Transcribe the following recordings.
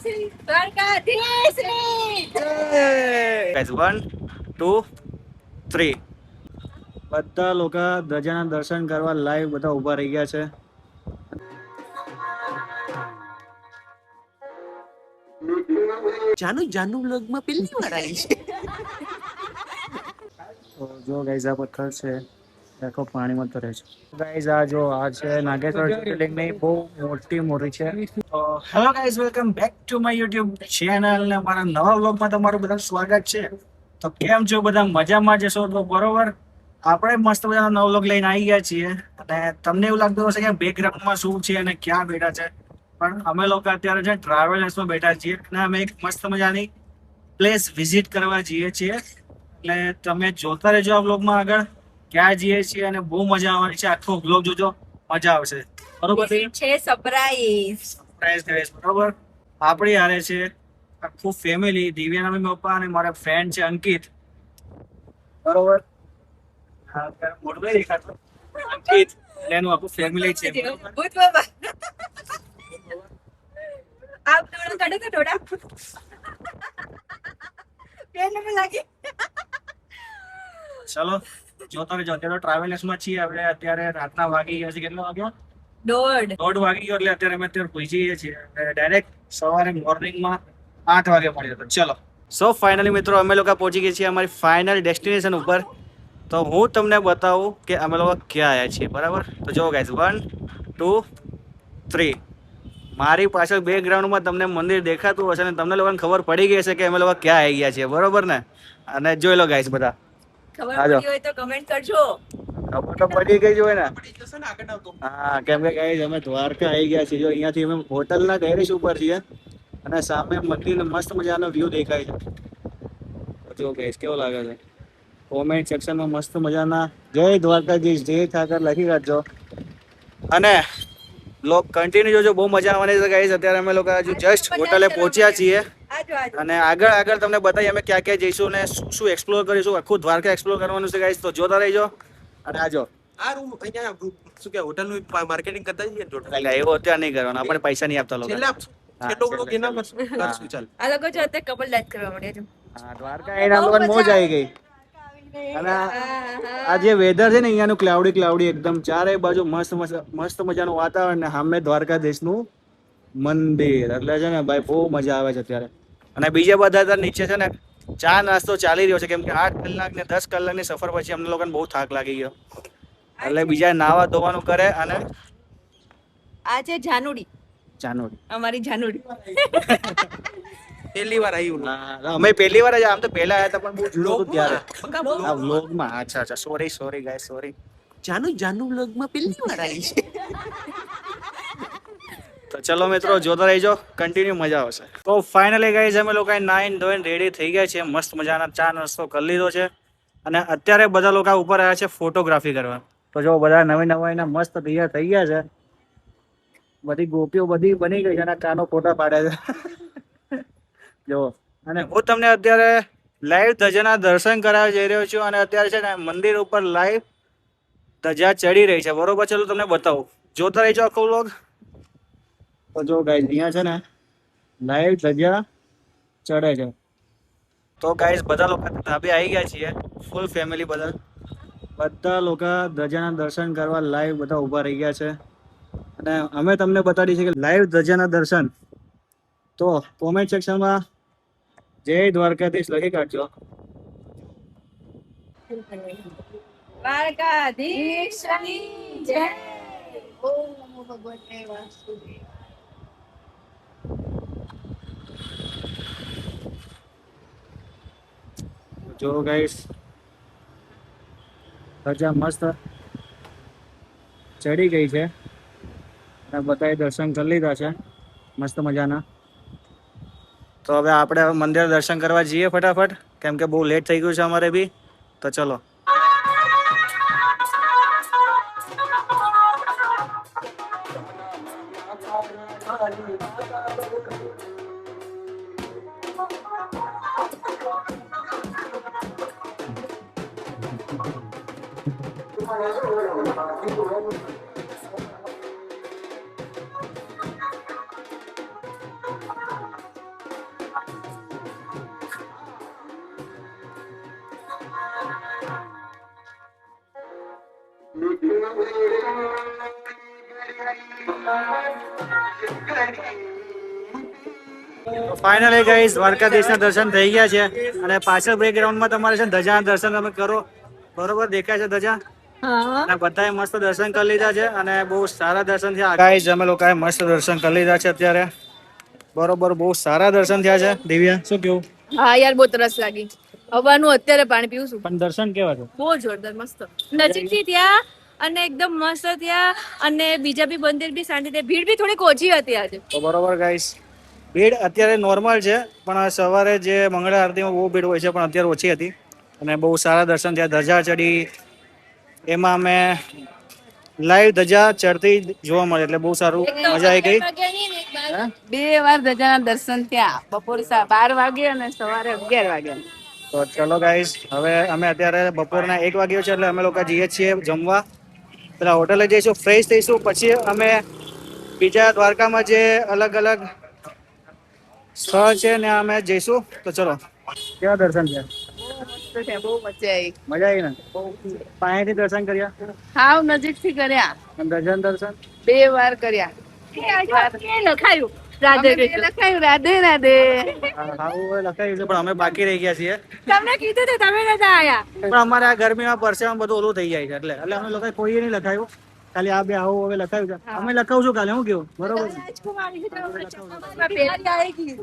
Guys, 1, 2, 3. બધા લોકો ધજાના દર્શન કરવા લાઈવ બધા ઊભા રહી ગયા છે. જાનુ વ્લોગમાં પહેલી વાર આવી છે. તો જો ગાઈઝ આ પથ્થર છે આખો પાણીમાં તરે છે. ગાઈઝ આ જો આ છે નાગેશ્વર જ્યોતિર્લિંગની બહુ મોટી છે. તો hello guys, welcome back to my YouTube channel ને મારા નવા વ્લોગમાં તમારું બધાનું સ્વાગત છે. તો કેમ છો બધા, મજામાં જશો તો બરોબર. આપણે મસ્ત મજાનો નવો વ્લોગ લઈને આવી ગયા છીએ અને તમને એવું લાગતું હશે કે બેકગ્રાઉન્ડમાં શું છે અને ક્યાં બેઠા છે, પણ અમે લોકો અત્યારે છે ટ્રાવેલર્સમાં બેઠા છીએ અને અમે એક મસ્ત મજાની પ્લેસ વિઝિટ કરવા જઈએ છીએ. એટલે તમે જોતા રહેજો આ વ્લોગમાં આગળ ક્યાં જઈએ છીએ અને બહુ મજા આવવાની છે. આખો વ્લોગ જોજો, મજા આવશે. બરોબર છે સરપ્રાઈઝ. બરોબર. આપણી હારે છે આખું ફેમિલી, દિવ્યાના મમ્મી પપ્પા અને મારા ફ્રેન્ડ છે અંકિત. બરોબર. હા, મોઢું નહીં દેખાતું. અંકિત એટલે એનું આખું ફેમિલી છે. ભૂત બાબા આપ થોડા કાઢો તો થોડા પેન में લાગી. ચલો જોતા રહેજો. અત્યારે ટ્રાવેલર્સમાં છીએ આપણે. અત્યારે રાતના વાગી ગયા છે, કેટલા વાગ્યા? 1:30. 1:30 વાગી ગયો. એટલે અત્યારે અમે અત્યારે પહોંચી જઈએ છીએ ડાયરેક્ટ સવારે મોર્નિંગમાં 8 વાગે મળ્યો હતો. ચલો સો ફાઇનલી મિત્રો અમે લોકો પહોંચી ગયા છીએ અમારી ફાઇનલ ડેસ્ટિનેશન ઉપર. તો હું તમને બતાવું કે અમે લોકો ક્યાં આવ્યા છીએ. બરાબર. તો જો ગાઈઝ 1, 2, 3. મારી પાછળ બેકગ્રાઉન્ડમાં તમને મંદિર દેખાતું હશે ને તમને લોકોને ખબર પડી ગઈ હશે કે અમે લોકો ક્યાં આવી ગયા છીએ. બરોબર ને? અને જોઈ લો ગાઈઝ બધા. ખબર પડી હોય તો કમેન્ટ કરજો. ખબર તો પડી ગઈ જ હોય ને. હા, કેમ કે ગાઈઝ અમે દ્વારકા આવી ગયા છીએ. જો અહીંયાથી અમે હોટલના ટેરેસ ઉપર છીએ અને સામે મંદિરનો મસ્ત મજાનો વ્યૂ દેખાય છે. જો ગાઈઝ કેવો લાગે છે? કોમેન્ટ સેક્શનમાં મસ્ત મજાના જય દ્વારકાધીશ, જય ઠાકર લખી કાઢજો અને બ્લોગ કન્ટિન્યુ જોજો, બહુ મજા આવવાની છે ગાઈઝ. અત્યારે અમે લોકો હજુ જસ્ટ હોટલે પહોંચ્યા છીએ અને આગળ તમને બતાવીએ અમે ક્યાં ક્યાં જઈશું ને શું એક્સપ્લોર કરીશું. આખું દ્વારકા એક્સપ્લોર કરવાનું છે ગાઈઝ. તો જોતા રહેજો અને આજો આ રૂમ અહીંયા શું કે હોટલનું માર્કેટિંગ કરતા જઈએ ટોટલ. એવું અત્યારે નહીં કરવાનું, આપણે પૈસા નહીં આપતા લોકો. કેટલો બ્લોગ એના કરશું ચાલ. આ લોકો જો અત્યારે કપલ ડાન્સ કરવા મળ્યા છે. હા, દ્વારકા એના લોકોને મોજ આવી ગઈ. અને આ જે વેધર છે ને અહીંયાનું ક્લાઉડી એકદમ ચારે બાજુ મસ્ત મજાનું વાતાવરણ ને સામે દ્વારકાધીશનું મંદિર. એટલે છે ને ભાઈ બહુ મજા આવે છે અત્યારે. અને બીજા બધા નીચે છે ને ચા નાસ્તો ચાલી રહ્યો છે, કેમ કે 8 કલાક ને 10 કલાકની સફર પછી અમને લોકોને બહુ થાક લાગી ગયો. એટલે બીજા નાવા ધોવાનું કરે. અને આ છે જાનુડી, અમારી જાનુડી. પહેલી વાર આવ્યું અમે પહેલી વાર જ, આમ તો પહેલા આવ્યા હતા પણ બહુ જૂનું હતું ત્યારે આ વ્લોગમાં. અચ્છા સોરી ગાઈસ, સોરી. જાનુ વ્લોગમાં પહેલી વાર આવી છે. તો ચલો મિત્રો જોતા રહેજો, કન્ટિન્યુ મજા આવશે. તો ફાઇનલી ગાઈઝ અમે લોકો નાઈન ધોઈને રેડી થઈ ગયા છે. મસ્ત મજાના ચા નાસ્તો કરી લીધો છે અને અત્યારે બધા લોકો ઉપર આવ્યા છે ફોટોગ્રાફી કરવા. તો જો બધા નવાઈના મસ્ત તૈયાર થઈ ગયા છે. બધી ગોપીઓ બધી બની ગઈ છે અને કાનો ફોટા પાડે છે. જો અને હું તમને અત્યારે લાઈવ ધજાના દર્શન કરાવવા જઈ રહ્યો છું અને અત્યારે છે ને મંદિર ઉપર લાઈવ ધજા ચડી રહી છે. બરોબર, ચલો તમને બતાવું, જોતા રહેજો આખો વ્લોગ. તો જો ગાઈઝ અહીંયા છે ને લાઈવ ધજા ચડે છે. તો ગાઈઝ બધા લોકો ધાબે આવી ગયા છીએ, ફૂલ ફેમિલી બધા લોકો ધજાના દર્શન કરવા લાઈવ બધા ઊભા રહી ગયા છે અને અમે તમને બતાડીએ છીએ કે લાઈવ ધજાના દર્શન. તો કોમેન્ટ સેક્શનમાં જય દ્વારકાધીશ લખી કાઢજો. દ્વારકાધીશની જય. ઓમ નમો ભગવતે વાસુદેવ. જો ગાઈસ ધજા મસ્ત ચડી ગઈ છે અને બધાએ દર્શન કરી લીધા છે મસ્ત મજાના. તો હવે આપણે મંદિર દર્શન કરવા જઈએ ફટાફટ, કેમ કે બહુ લેટ થઈ ગયું છે અમારે બી. તો ચલો. ફાઇનલી ગાઈસ દ્વારકાધીશના દર્શન થઈ ગયા છે અને પાછળ બેકગ્રાઉન્ડમાં તમારે છે ને ધજાના દર્શન તમે કરો. બરોબર દેખાય છે ધજા? અને બધાએ મસ્ત દર્શન કરી લીધા છે અને બહુ સારા દર્શન થયા. ગાઈસ અમે લોકોએ મસ્ત દર્શન કરી લીધા છે અત્યારે. બરોબર બહુ સારા દર્શન થયા છે. દિવ્યા શું કેવું? હા યાર બહુ તરસ લાગી. હવાનું અત્યારે પાણી પીવું છું. પણ દર્શન કેવા છે? બહુ જોરદાર મસ્ત. નજીકથી ત્યાં અને એકદમ મસ્ત ત્યાં અને બીજા બી મંદિર બી શાંતિ. ભીડ બી થોડીક ઓછી હતી આજે. તો બરોબર ગાઈસ ભીડ અત્યારે નોર્મલ છે પણ સવારે જે મંગળા આરતીમાં બહુ ભીડ હોય છે પણ અત્યારે ઓછી હતી અને બહુ સારા દર્શન થયા. ધજા ચડી એમાં અમે લાઈવ ધજા ચડતી જોવા મળે એટલે બહુ સારું મજા આવી ગઈ. 2 વાર ધજાના દર્શન ત્યાં બપોરે 12 વાગે અને સવારે 11 વાગે. તો ચલો ગાઈસ હવે અમે અત્યારે બપોરના 1 વાગ્યો છે એટલે અમે લોકો જઈએ છીએ જમવા. પેલા હોટલે જઈશું, ફ્રેશ થઈશું, પછી અમે બીજા દ્વારકામાં જે અલગ અલગ સ્થળ છે ને અમે જઈશું. તો ચલો કેવા દર્શન થયા? બહુ મજા આવી. મજા આવી ને? પાણીથી દર્શન કર્યા? હાવ નજીકથી કર્યા. અને ધજાના દર્શન 2 વાર કર્યા. લખાયું રાધે રાધે રાધે. લખાયું છે પણ અમે બાકી રહી ગયા છીએ. તમને કીધું તો તમે નતા આયા. પણ અમારે આ ગરમીમાં પરસેવામાં બધું ઓલું થઈ જાય છે એટલે અમે લોકો કોઈએ નહીં લખાયું. ખાલી આ બે આવું હવે લખાયું છે. અમે લખાવશું કાલે. હું કેવું? બરોબર.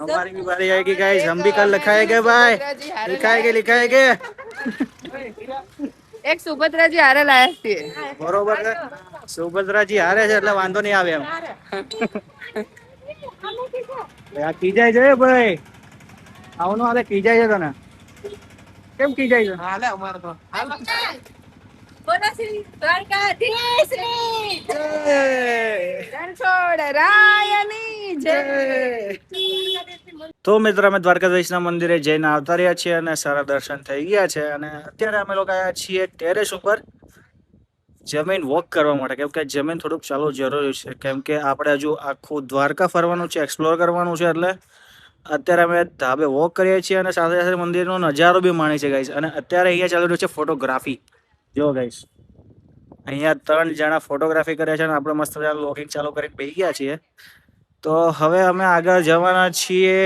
हमारी भी बारी आएगी गाइस. हम भी कल लिखाएंगे भाई. लिखाएंगे. એક સુભદ્રાજી હારે લાયા છે. બરોબર છે. સુભદ્રાજી હારે છે એટલે વાંધો નહીં આવે એમ. આ કીજાય છે ભાઈ. આવનો હાલે કીજાય છે તને. કેમ કીજાય છે? હાલે અમારે તો બોલો શ્રી દ્વારકાધીશની જય. રણછોડરાયની જય. તો મિત્રો અમે દ્વારકાધીશના મંદિરે જઈને આવતા રહ્યા છીએ અને સારા દર્શન થઈ ગયા છે અને અત્યારે અમે લોકો આવ્યા છીએ ટેરેસ ઉપર જમીન વોક કરવા માટે. કેમ કે જમીન થોડુંક ચાલવું જરૂરી છે કેમ કે આપણે હજુ આખું દ્વારકા ફરવાનું છે, એક્સપ્લોર કરવાનું છે એટલે અત્યારે અમે ધાબે વોક કરીએ છીએ અને સાથે સાથે મંદિરનો નજારો બી માણી છે ગાઈસ. અને અત્યારે અહીંયા ચાલી રહ્યું છે ફોટોગ્રાફી. જો ગાઈસ અહીંયા 3 જણા ફોટોગ્રાફી કરે છે અને આપણે મસ્ત વ્લોગિંગ ચાલુ કરીને બેસી ગયા છીએ. તો હવે અમે આગળ જવાના છીએ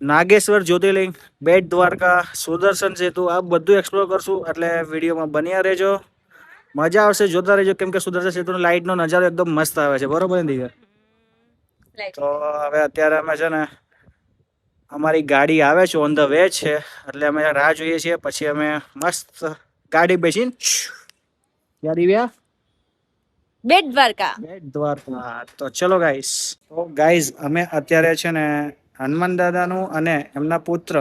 નાગેશ્વર જ્યોતિર્લિંગ, બેટ દ્વારકા, સુદર્શન સેતુ. આ બધું એક્સપ્લોર કરશું એટલે વિડીયોમાં બન્યા રહેજો. મજા આવશે, જોતા રહેજો કેમ કે સુદર્શન સેતુનો લાઇટનો નજારો એકદમ મસ્ત આવે છે. બરોબર ને દીકરા? તો હવે અત્યારે અમે છે ને અમારી ગાડી આવે છે, ઓન ધ વે છે એટલે અમે રાહ જોઈએ છીએ. પછી અમે મસ્ત ગાડી બેસીને ક્યાં દિવ્યા? બેટ દ્વારકા. બેટ દ્વારકા. તો ચલો ગાઈસ. તો ગાઈસ અમે અત્યારે છે ને હનુમાન દાદાનું અને એમના પુત્ર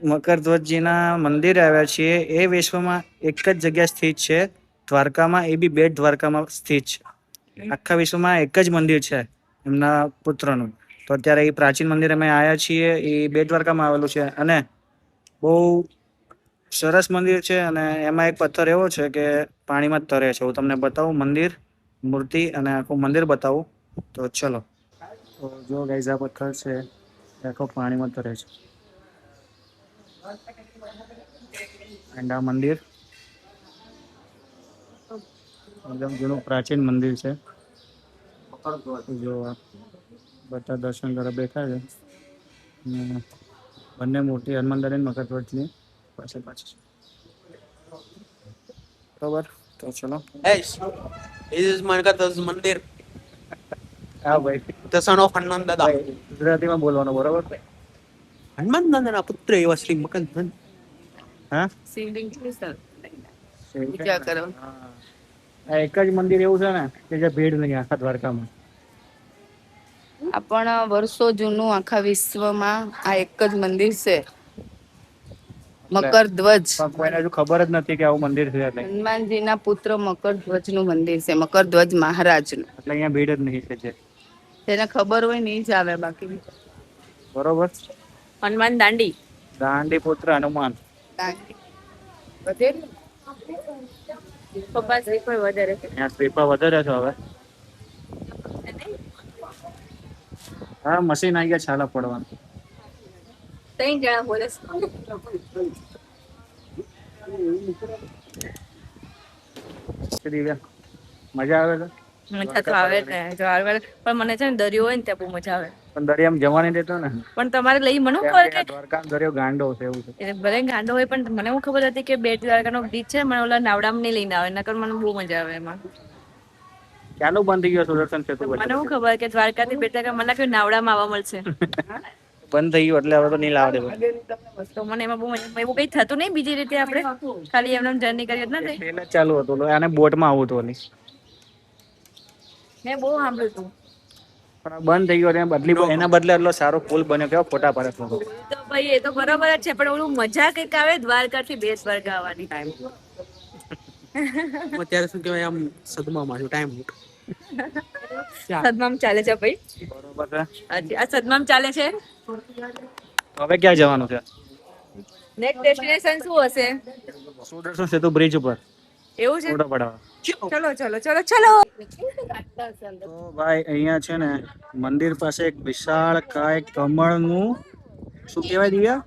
મકરધ્વજજીના મંદિરે આવ્યા છીએ. એ વિશ્વમાં એક જ જગ્યા સ્થિત છે દ્વારકામાં, એ બી બેટ દ્વારકામાં સ્થિત છે. આખા વિશ્વમાં એક જ મંદિર છે એમના પુત્રનું. તો અત્યારે એ પ્રાચીન મંદિર અમે આવ્યા છીએ. એ બેટ દ્વારકામાં આવેલું છે અને બહુ સરસ મંદિર છે અને એમાં એક પથ્થર એવો છે કે પાણીમાં જ તરે છે. હું તમને બતાવું મંદિર, મૂર્તિ અને આખું મંદિર બતાવું. તો ચલો. તો જો ગાઈસ આ પથ્થર છે આખો પાણીમાં તરે છે. એન્ડ આ મંદિર એકદમ જૂનું પ્રાચીન મંદિર છે. જો બધા દર્શન કરવા બેઠા છે. બંને મૂર્તિ હનુમાન દાદાની મકરધ્વજની પાછળ બરોબર. તો ચલો. Guys, this is Mankathas મંદિર. હા ભાઈ, The son of હનુમાન દાદા. ગુજરાતીમાં બોલવાનું બરોબર? હનુમાન દાદાના પુત્ર એવા શ્રી મકરધ્વજ. હા, શિવલિંગ છે સર. પૂજા કરો. આ એક જ મંદિર એવું છે ને કે જે ભીડ નહીં આખા દ્વારકામાં. આ પણ વર્ષો જૂનું આખા વિશ્વમાં આ એક જ મંદિર છે. મકરધ્વજ. પણ કોઈને હજુ ખબર જ નથી કે આવું મંદિર છે એટલે. હનુમાનજીના પુત્ર મકરધ્વજ નું મંદિર છે. મકરધ્વજ મહારાજનું. એટલે અહીંયા ભીડ જ નહીં છે જે. જેને ખબર હોય નહીં જ આવે બાકી. બરોબર. હનુમાન દાંડી. દાંડી પુત્ર હનુમાન. પપ્પા શ્રીફળ વધારે છે. અહીંયા શ્રીફળ વધારે છે હવે. હા, મશીન આવી ગયા છાલા પડવાનું. 3 જણા બોલે છે. મજા આવે છે મજા તો આવે જ ને દ્વારકા, પણ મને છે ને દરિયો હોય ને ત્યાં બહુ મજા આવે. પણ દરિયામાં જવાની દેતો ને પણ તમારે લઈ મને કેમ ખબર કે કે દ્વારકા દરિયો ગાંડો છે એવું છે. એટલે ભલે ગાંડો હોય પણ મને એવું ખબર હતી કે બેટ દ્વારકાનો બીચ છે, મને ઓલા નાવડામાં નહીં લઈને આવે, નકર મને બહુ મજા આવે એમાં. ક્યાંનું બંધ થઈ ગયું સુદર્શન સેતુ મને એવું ખબર કે દ્વારકાથી બેટ દ્વારકા મને લાગ્યું નાવડામાં આવવા મળશે. બંધ થઈ ગયું એટલે હવે તો નહીં લાવવા દેવું. તો મને એમાં બહુ મજા, એવું કઈ થતું નહીં બીજી રીતે આપણે ખાલી એમને જર્ની કરી જ નથી. ટ્રેન જ ચાલુ હતું આને બોટમાં આવું હતું ઓલી મેં બહુ સાંભળ્યું હતું. પણ આ બંધ થઈ ગયો એટલે એના બદલે એટલો સારો પુલ બન્યો કેવો ફોટા પડે લોકો. તો ભાઈ એ તો બરાબર જ છે, પણ ઓલું મજા કંઈક આવે દ્વારકાથી બેટ દ્વારકા આવવાની. અત્યારે શું કહેવાય આમ સદમામાં છું ટાઈમ સદમામ ચાલે છે ભાઈ, બરોબર છે. આ સદમામ ચાલે છે. હવે ક્યાં જવાનું છે? નેક્સ્ટ ડેસ્ટિનેશન શું હશે? સુદર્શન સેતુ બ્રિજ ઉપર એવું છે? ફોટો પડાવવા. ચલો ચલો ચલો ચલો. તો ભાઈ અહીંયા છે ને મંદિર પાસે એક વિશાળ કાય કમળનું શું કહેવાય દિવ્યા?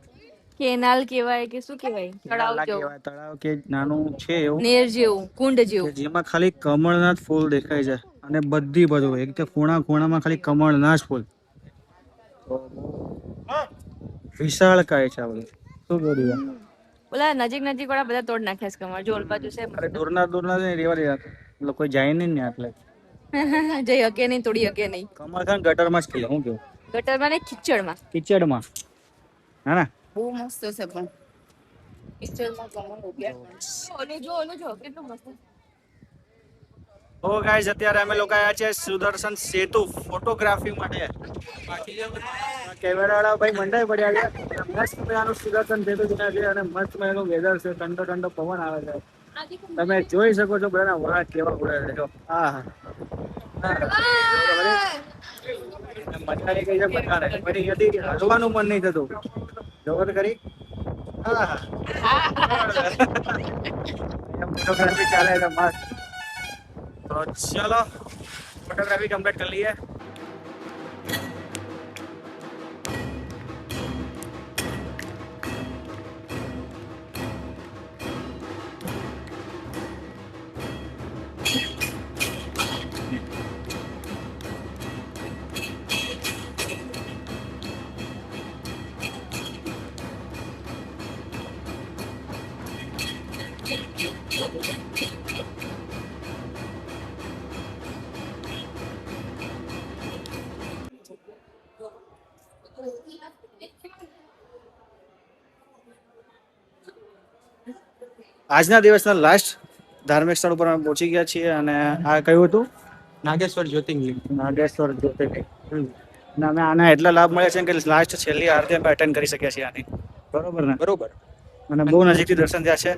કેનાલ કેવાય કે શું કેવાય? તળાવ જેવું, કહેવાય તળાવ કે નાનું છે એવું નેર જેવું, કુંડ જેવું. કે જેમાં ખાલી કમળના જ ફૂલ દેખાય છે અને બધી બાજુ એક તો ખૂણામાં ખાલી કમળના જ ફૂલ. તો વિશાળ કાય છે આ બધું. શું કહ્યું દિવ્યા? ઓલા નજીક વાળા બધા તોડ નાખ્યા છે કમળ. જો ઓલ બાજુ છે. અરે દૂરના છે ને રેવા દે એટલે કોઈ જાય નહીં ને એટલે જઈ હકે નહીં, તોડી હકે નહીં. કમળ ખાન ગટરમાં જ ખીલે. શું કેવું? ગટરમાં ને કિચડમાં. કિચડમાં હા ને બહુ મસ્ત છે પણ કિચડમાં કમળ ઉગ્યા. ઓલું જો કેટલું મસ્ત. તો ગાઈસ અત્યારે અમે લોકો આયા છે સુદર્શન સેતુ ફોટોગ્રાફી માટે. કેમેરાવાળા ભાઈ મંડાઈ પડ્યા છે. મસ્ત મજાનું સુદર્શન સેતુ છે અને મસ્ત મજાનું વેધર છે, ઠંડો ઠંડો પવન આવે છે. તમે જોઈ શકો છો બધાના વાળ કેવા ઉડે છે. જો હા મજા આવી ગઈ છે બધાને. પછી અહીંયાથી હલવાનું મન નહીં થતું. જોર કરી ફોટોગ્રાફી ચાલે છે મસ્ત. તો ચલો ફોટોગ્રાફી કમ્પ્લીટ કરી લઈએ. આજના દિવસના લાસ્ટ ધાર્મિક સ્થળ ઉપર અમે પહોંચી ગયા છીએ અને આ કયું હતું? નાગેશ્વર જ્યોતિર્લિંગ. નાગેશ્વર જ્યોતિર્લિંગ. અને અમે આના એટલા લાભ મળે છે કે લાસ્ટ છેલ્લી આરતી અમે અટેન્ડ કરી શક્યા છીએ આની. બરોબર ને? બરોબર. અને બહુ નજીકથી દર્શન થયા છે.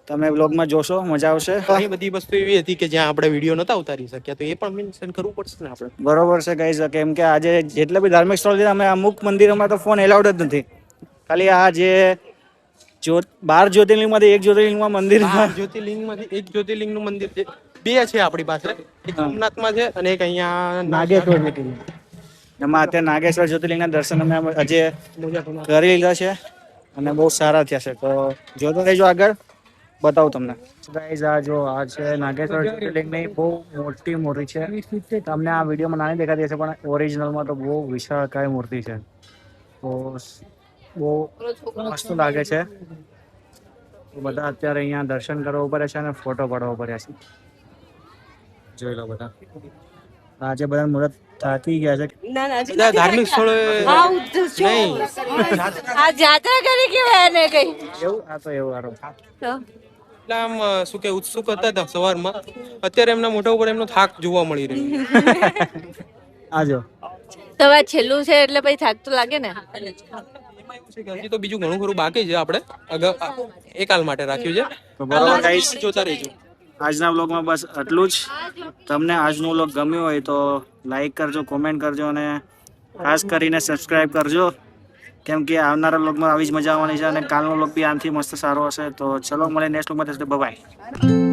તમે બ્લોગમાં જોશો, મજા આવશે. ઘણી બધી વસ્તુ એવી હતી કે જ્યાં આપણે વિડીયો નતા ઉતારી શક્યા, તો એ પણ મેન્શન કરવું પડશે ને આપણે. બરોબર છે ગાઈસ, કેમ કે આજે જેટલા બી ધાર્મિક સ્થળ છે અમે અમુક મંદિરોમાં તો ફોન એલાઉડ જ નથી. ખાલી આ જે 12 જ્યોતિર્લિંગમાંથી એક જ્યોતિર્લિંગમાં મંદિર જ્યોતિર્લિંગમાંથી એક જ્યોતિર્લિંગનું મંદિર છે. બે છે આપણી પાસે, એક સોમનાથમાં છે અને એક અહીંયા નાગેશ્વર જ્યોતિર્લિંગ. એમાં અત્યારે નાગેશ્વર જ્યોતિર્લિંગના દર્શન અમે આજે કરી લીધા છે અને બહુ સારા થયા છે. તો જોતો રહેજો, આગળ બતાવું તમને. ગાઈઝ આ જો આ છે નાગેશ્વર જ્યોતિર્લિંગની બહુ મોટી મૂર્તિ છે. તમને આ વિડીયોમાં નાની દેખાતી હશે પણ ઓરિજિનલમાં તો બહુ વિશાળકાય મૂર્તિ છે. તો બહુ મસ્ત લાગે છે. બધા અત્યારે અહીંયા દર્શન કરવા પડે છે અને ફોટો પાડવા પડ્યા છે. જોઈ લો બધા. આજે બધા મુહૂર્ત થાકી ગયા છે. બધા ધાર્મિક સ્થળો નહીં. આ જાત્રા કરી કેવાય ને કઈ એવું આ તો એવું આરો એટલે આમ શું કે ઉત્સુક હતા સવારમાં. અત્યારે એમના મોઢા ઉપર એમનો થાક જોવા મળી રહ્યો. આજો સવાર છેલ્લું છે એટલે પછી થાક તો લાગે ને. હજી તો બીજું ઘણું ખરું બાકી છે, આપણે એકાલ માટે રાખ્યું છે. તો બરોબર ગાઈસ, જોતા રહેજો. આજના વ્લોગમાં બસ આટલું જ. તમને આજનો વ્લોગ ગમ્યો હોય તો લાઈક કરજો, કોમેન્ટ કરજો અને ખાસ કરીને સબસ્ક્રાઇબ કરજો, કેમ કે આવનારા વ્લોગમાં આવી જ મજા આવવાની છે અને કાલનો વ્લોગ બી આનાથી મસ્ત સારો હશે. તો ચલો મળે નેક્સ્ટ વ્લોગમાં. બાય.